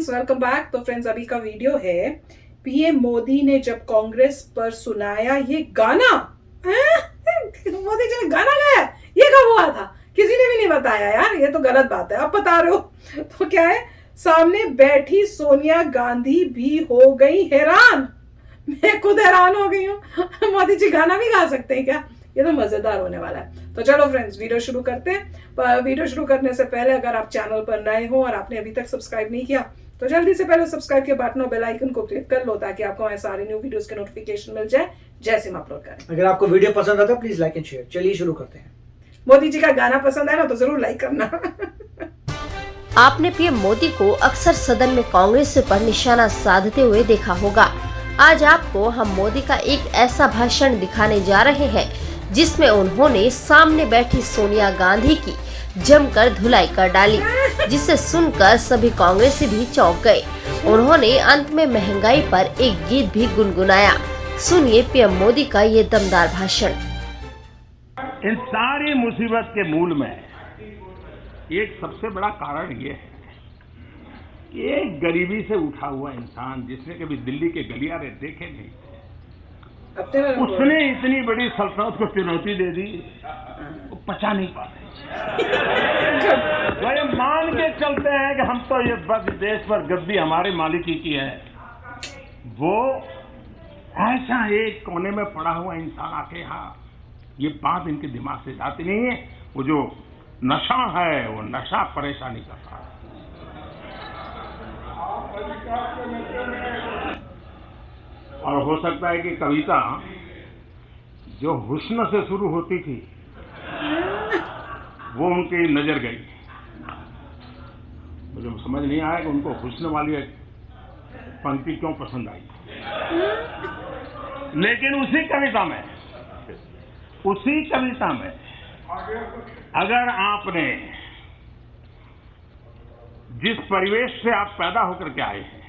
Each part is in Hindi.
Friends, welcome back. तो फ्रेंड्स, अभी का वीडियो है पीएम मोदी ने जब कांग्रेस पर सुनाया ये गाना। मोदी जी ने गाना गाया, ये कब हुआ था? किसी ने भी नहीं बताया यार, ये तो गलत बात है। अब बता रहे हो। तो क्या है, सामने बैठी सोनिया गांधी भी हो गई हैरान। मैं खुद हैरान हो गई हूँ। मोदी जी गाना भी गा सकते हैं क्या? ये तो मजेदार होने वाला है। तो चलो फ्रेंड्स, वीडियो शुरू करते हैं। पर वीडियो शुरू करने से पहले अगर आप चैनल पर नए हो और आपने अभी तक सब्सक्राइब नहीं किया तो जल्दी से पहले सब्सक्राइब के बटन और बेल आइकन को क्लिक कर लो, ताकि आपको हमारे सारे न्यू वीडियोस के नोटिफिकेशन मिल जाए जैसे हम अपलोड करें। अगर आपको वीडियो पसंद आता है प्लीज लाइक एंड शेयर। चलिए शुरू करते हैं। मोदी जी का गाना पसंद आया ना तो जरूर लाइक करना। आपने पीएम मोदी को अक्सर सदन में कांग्रेस पर निशाना साधते हुए देखा होगा। आज आपको हम मोदी का एक ऐसा भाषण दिखाने जा रहे हैं जिसमें उन्होंने सामने बैठी सोनिया गांधी की जमकर धुलाई कर डाली, जिसे सुनकर सभी कांग्रेसी भी चौंक गए। उन्होंने अंत में महंगाई पर एक गीत भी गुनगुनाया। सुनिए पीएम मोदी का ये दमदार भाषण। इन सारी मुसीबत के मूल में एक सबसे बड़ा कारण ये है कि एक गरीबी से उठा हुआ इंसान जिसने कभी दिल्ली के गलियारे देखे नहीं, उसने इतनी बड़ी सल्तनत को चुनौती दे दी, वो पचा नहीं पाते। वो ये मान के चलते हैं कि हम तो ये बस देश पर गद्दी हमारे मालिकी की है। वो ऐसा एक कोने में पड़ा हुआ इंसान आके यहाँ ये बात इनके दिमाग से जाती नहीं है। वो जो नशा है वो नशा परेशानी करता है। और हो सकता है कि कविता जो हुस्न से शुरू होती थी वो उनकी नजर गई। मुझे समझ नहीं आया कि उनको हुस्न वाली पंक्ति क्यों पसंद आई। लेकिन उसी कविता में अगर आपने जिस परिवेश से आप पैदा होकर के आए हैं,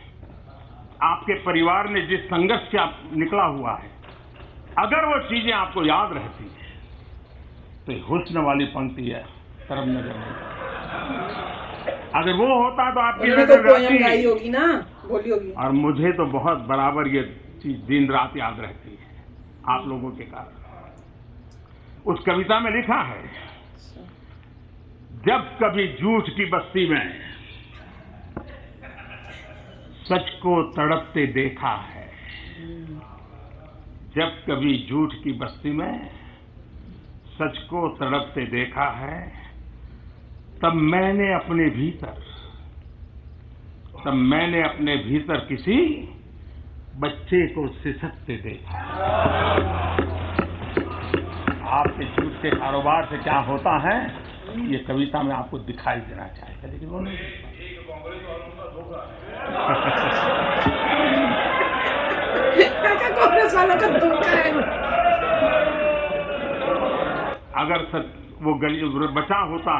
आपके परिवार ने जिस संघर्ष से आप निकला हुआ है, अगर वो चीजें आपको याद रहती हैं तो हुस्न वाली पंक्ति है तरफ नजर नहीं। अगर वो होता तो आपकी नजर रहती होगी ना, बोली होगी। और मुझे तो बहुत बराबर ये चीज दिन रात याद रहती है आप लोगों के कारण। उस कविता में लिखा है, जब कभी झूठ की बस्ती में सच को तड़पते देखा है, जब कभी झूठ की बस्ती में सच को तड़पते देखा है, तब मैंने अपने भीतर किसी बच्चे को सिसकते देखा। आपके झूठ के कारोबार से क्या होता है ये कविता में आपको दिखाई देना चाहिए, लेकिन वो नहीं। कांग्रेस वालों का धोखा है। अगर वो बचा होता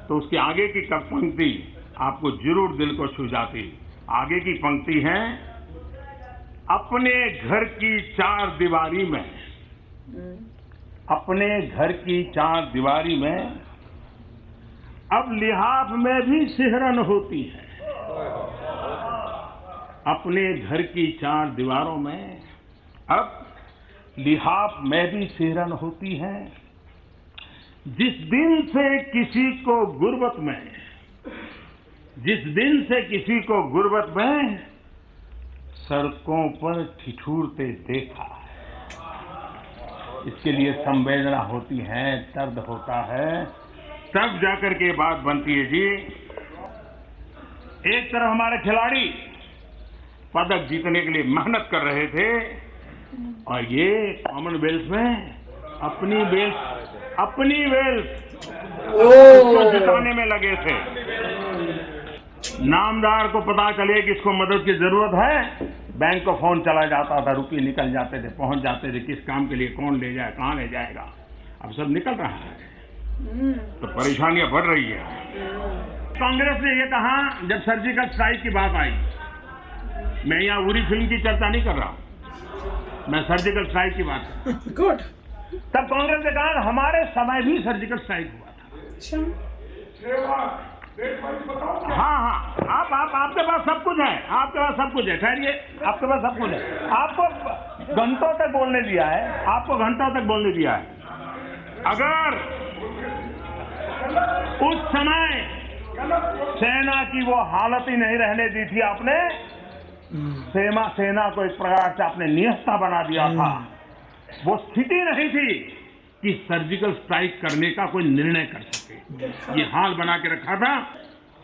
तो उसके आगे की पंक्ति आपको जरूर दिल को छू जाती। आगे की पंक्ति है, अपने घर की चार दीवारी में, अपने घर की चार दीवारी में अब लिहाफ में भी सिहरन होती है। अपने घर की चार दीवारों में अब लिहाफ में भी सिहरन होती है। जिस दिन से किसी को गुर्बत में सड़कों पर ठिठुरते देखा है। इसके लिए संवेदना होती है, दर्द होता है, तब जाकर के बात बनती है जी। एक तरफ हमारे खिलाड़ी पदक जीतने के लिए मेहनत कर रहे थे और ये कॉमनवेल्थ में अपनी वेल्थ को जिताने में लगे थे। नामदार को पता चले कि इसको मदद की जरूरत है, बैंक को फोन चला जाता था, रुपये निकल जाते थे, पहुंच जाते थे, किस काम के लिए कौन ले जाए, कहां ले जाएगा। अब सब निकल रहा है तो परेशानियां बढ़ रही है। कांग्रेस ने यह कहा, जब सर्जिकल स्ट्राइक की बात आई, मैं यहाँ उरी फिल्म की चर्चा नहीं कर रहा, मैं सर्जिकल स्ट्राइक की बात कर रहा। गुड। तब कांग्रेस ने कहा हमारे समय भी सर्जिकल स्ट्राइक हुआ था। हाँ हाँ, आप आपके पास सब कुछ है, आपके पास सब कुछ है, ठहरिए, आपके पास सब कुछ है। आपको घंटों तक बोलने दिया है, आपको घंटों तक बोलने दिया है। अगर उस समय सेना की वो हालत ही नहीं रहने दी थी आपने, सेना को एक प्रकार से आपने निहत्था बना दिया था, वो स्थिति नहीं थी कि सर्जिकल स्ट्राइक करने का कोई निर्णय कर सके। ये हाल बना के रखा था।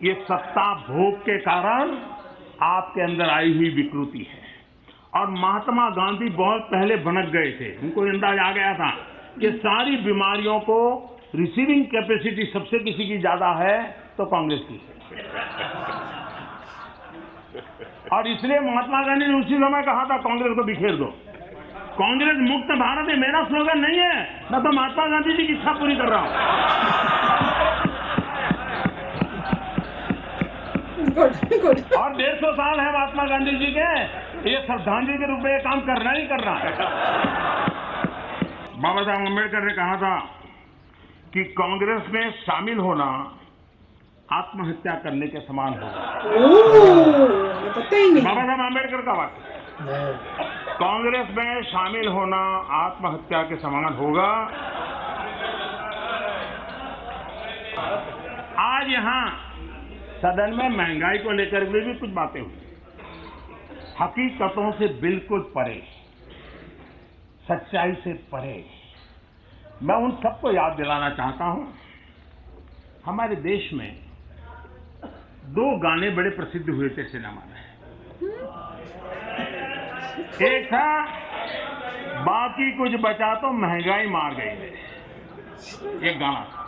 ये सत्ता भोग के कारण आपके अंदर आई हुई विकृति है। और महात्मा गांधी बहुत पहले भनक गए थे, उनको अंदाज आ गया था कि सारी बीमारियों को रिसीविंग कैपेसिटी सबसे किसी की ज्यादा है तो कांग्रेस की है। और इसलिए महात्मा गांधी ने उसी समय कहा था कांग्रेस को बिखेर दो। कांग्रेस मुक्त भारत ये मेरा स्लोगन नहीं है, मैं तो महात्मा गांधी जी की इच्छा पूरी कर रहा हूं। गुड। और 150 साल है महात्मा गांधी जी के, ये श्रद्धांजलि के रूप में ये काम करना ही करना है। बाबा साहब अम्बेडकर ने कहा था कि कांग्रेस में शामिल होना आत्महत्या करने के समान होगा। पता ही नहीं। बाबा साहब अम्बेडकर का वाक्य, कांग्रेस में शामिल होना आत्महत्या के समान होगा। आज यहां सदन में महंगाई को लेकर भी कुछ बातें हुई, हकीकतों से बिल्कुल परे, सच्चाई से परे। मैं उन सबको याद दिलाना चाहता हूं, हमारे देश में 2 गाने बड़े प्रसिद्ध हुए थे सिनेमा में। एक था बाकी कुछ बचा तो महंगाई मार गई, एक गाना था।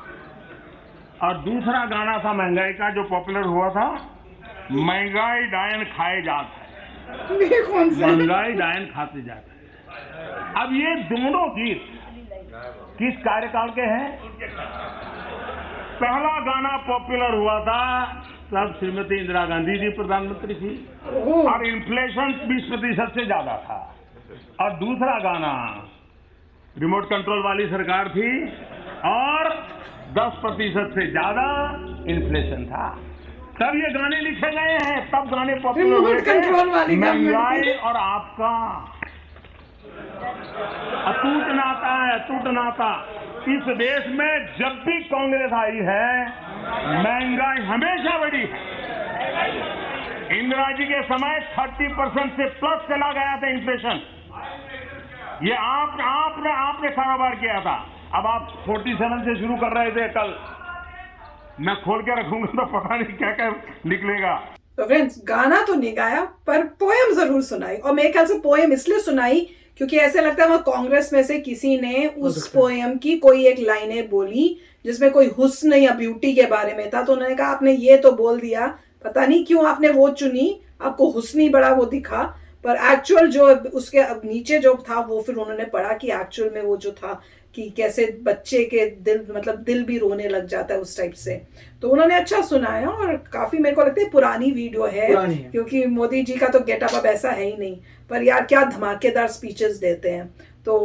और दूसरा गाना था महंगाई का जो पॉपुलर हुआ था, महंगाई डायन खाए जाता है, कौन सा? महंगाई डायन खाते जाते हैं। अब ये दोनों गीत किस कार्यकाल के हैं? पहला गाना पॉपुलर हुआ था तब श्रीमती इंदिरा गांधी जी प्रधानमंत्री थी और इन्फ्लेशन 20% से ज्यादा था। और दूसरा गाना रिमोट कंट्रोल वाली सरकार थी और 10% से ज्यादा इन्फ्लेशन था। तब ये गाने लिखे गए हैं, तब गाने पॉपुलर हुए थे। महंगाई और आपका अटूट नाता है, अटूट नाता। इस देश में जब भी कांग्रेस आई है, महंगाई हमेशा बढ़ी है। इंदिरा जी के समय 30% से प्लस चला गया था इन्फ्लेशन। ये आपने कारोबार किया था। अब आप 47 से शुरू कर रहे थे, कल मैं खोल के रखूंगा तो पता नहीं क्या क्या निकलेगा। तो फ्रेंड्स, गाना तो नहीं गाया पर पोएम जरूर सुनाई। और मेरे ख्याल से पोएम इसलिए सुनाई क्योंकि ऐसे लगता है वह कांग्रेस में से किसी ने उस पोएम की कोई एक लाइनें बोली जिसमें कोई हुस्न या ब्यूटी के बारे में था, तो उन्होंने कहा आपने ये तो बोल दिया, पता नहीं क्यों आपने वो चुनी, आपको हुस्न ही बड़ा वो दिखा। पर एक्चुअल जो उसके नीचे जो था वो फिर उन्होंने पढ़ा कि एक्चुअल में वो जो था कि कैसे बच्चे के दिल, मतलब दिल भी रोने लग जाता है उस टाइप से। तो उन्होंने अच्छा सुनाया और काफी मेरे को लगता है पुरानी वीडियो है, क्योंकि मोदी जी का तो गेटअप अब ऐसा है ही नहीं, पर यार क्या धमाकेदार स्पीचेस देते हैं। तो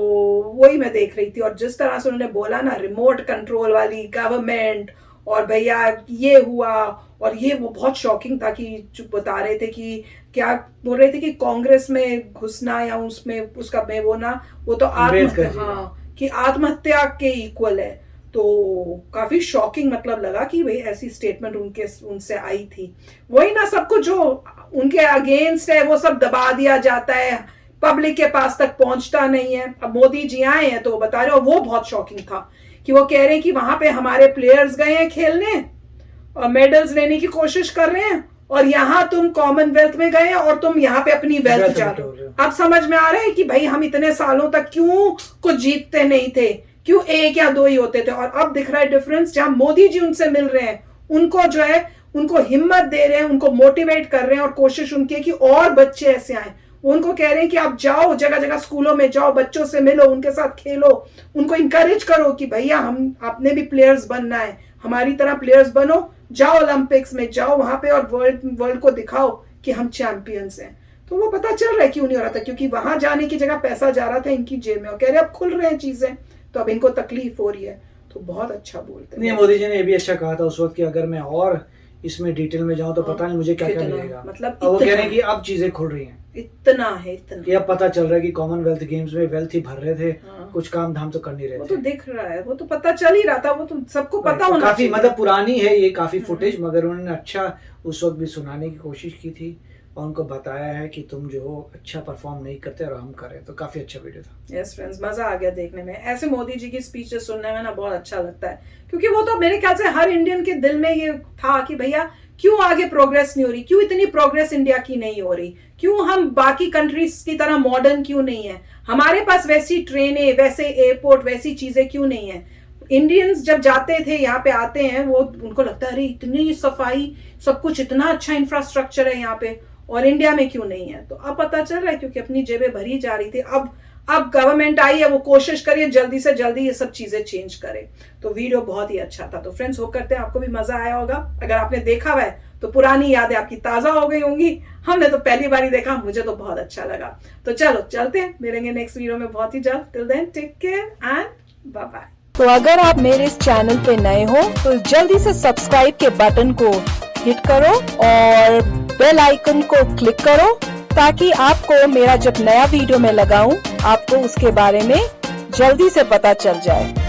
वही मैं देख रही थी और जिस तरह से उन्होंने बोला ना, रिमोट कंट्रोल वाली गवर्नमेंट, और भैया ये हुआ और ये, वो बहुत शॉकिंग था कि जो बता रहे थे कि क्या बोल रहे थे कि कांग्रेस में घुसना या उसमें उसका में वो ना, वो तो आत्महत्या, हाँ, कि आत्महत्या के इक्वल है। तो काफी शॉकिंग मतलब लगा कि भाई ऐसी स्टेटमेंट उनसे आई थी। वही ना, सब कुछ जो उनके अगेंस्ट है वो सब दबा दिया जाता है, पब्लिक के पास तक पहुंचता नहीं है। अब मोदी जी आए हैं तो बता रहे हो, वो बहुत शॉकिंग था कि वो कह रहे हैं कि वहां पे हमारे प्लेयर्स गए हैं खेलने और मेडल्स लेने की कोशिश कर रहे हैं, और यहाँ तुम कॉमनवेल्थ में गए और तुम यहाँ पे अपनी वेल्थ चाहते हो। अब समझ में आ रहा है कि भाई हम इतने सालों तक क्यों कुछ जीतते नहीं थे, क्यों 1 या 2 ही होते थे। और अब दिख रहा है डिफरेंस, जहां मोदी जी उनसे मिल रहे हैं, उनको जो है उनको हिम्मत दे रहे हैं, उनको मोटिवेट कर रहे हैं और कोशिश उनकी है कि और बच्चे ऐसे आए। उनको कह रहे हैं कि आप जाओ जगह जगह स्कूलों में जाओ, बच्चों से मिलो, उनके साथ खेलो, उनको इंकरेज करो कि भैया हम आपने भी प्लेयर्स बनना है, हमारी तरह प्लेयर्स बनो, जाओ ओलंपिक्स में जाओ वहां पे और वर्ल्ड को दिखाओ कि हम चैंपियंस हैं। तो वो पता चल रहा है क्यों नहीं हो रहा था, क्योंकि वहां जाने की जगह पैसा जा रहा था इनकी जेब में, और कह रहे अब खुल रहे हैं चीजें तो अब इनको तकलीफ हो रही है। तो बहुत अच्छा बोलते हैं। नहीं, मोदी जी ने ये भी अच्छा कहा था उस वक्त कि अगर मैं और इसमें डिटेल में जाऊं तो पता नहीं मुझे क्या क्या कितना, मिलेगा। मतलब और वो कह इतना। रहे हैं कि अब चीजें खुल रही हैं, इतना है इतना। कि अब पता चल रहा है कि कॉमनवेल्थ गेम्स में वेल्थ ही भर रहे थे, हाँ। कुछ काम धाम तो कर नहीं रहे वो थे। तो दिख रहा है, वो तो पता चल ही रहा था, वो तो सबको पता होना काफी चाहिए। मतलब पुरानी है ये काफी फुटेज, मगर उन्होंने अच्छा उस वक्त भी सुनाने की कोशिश की थी और उनको बताया है कि तुम जो हो अच्छा परफॉर्म नहीं करते और हम करें, तो काफी अच्छा वीडियो था। यस फ्रेंड्स, मजा आ गया देखने में। ऐसे मोदी जी की स्पीचेस सुनने में ना बहुत अच्छा लगता है, क्योंकि वो तो मेरे ख्याल से हर इंडियन के दिल में ये था कि भैया क्यों आगे प्रोग्रेस नहीं हो रही, क्यों इतनी प्रोग्रेस इंडिया की नहीं हो रही, क्यों हम बाकी कंट्रीज की तरह मॉडर्न क्यों नहीं है, हमारे पास वैसी ट्रेनें, वैसे एयरपोर्ट, वैसी चीजें क्यों नहीं है। इंडियंस जब जाते थे यहाँ पे आते हैं, वो उनको लगता है अरे इतनी सफाई, सब कुछ इतना अच्छा इंफ्रास्ट्रक्चर है यहाँ पे, और इंडिया में क्यों नहीं है। तो अब पता चल रहा है, क्योंकि अपनी जेबें भरी जा रही थी। अब गवर्नमेंट आई है, वो कोशिश करिए जल्दी से जल्दी ये सब चीजें चेंज करे। तो वीडियो बहुत ही अच्छा था। तो फ्रेंड्स, होप करते हैं आपको भी मजा आया होगा। अगर आपने देखा हुआ है तो पुरानी यादें आपकी ताजा हो गई होंगी। हमने तो पहली बार ही देखा, मुझे तो बहुत अच्छा लगा। तो चलो चलते हैं, मिलेंगे नेक्स्ट वीडियो में बहुत ही जल्द। Till then take care and bye bye. तो अगर आप मेरे इस चैनल पे नए हो तो जल्दी से सब्सक्राइब के बटन को हिट करो और बेल आइकन को क्लिक करो, ताकि आपको मेरा जब नया वीडियो मैं लगाऊं आपको उसके बारे में जल्दी से पता चल जाए।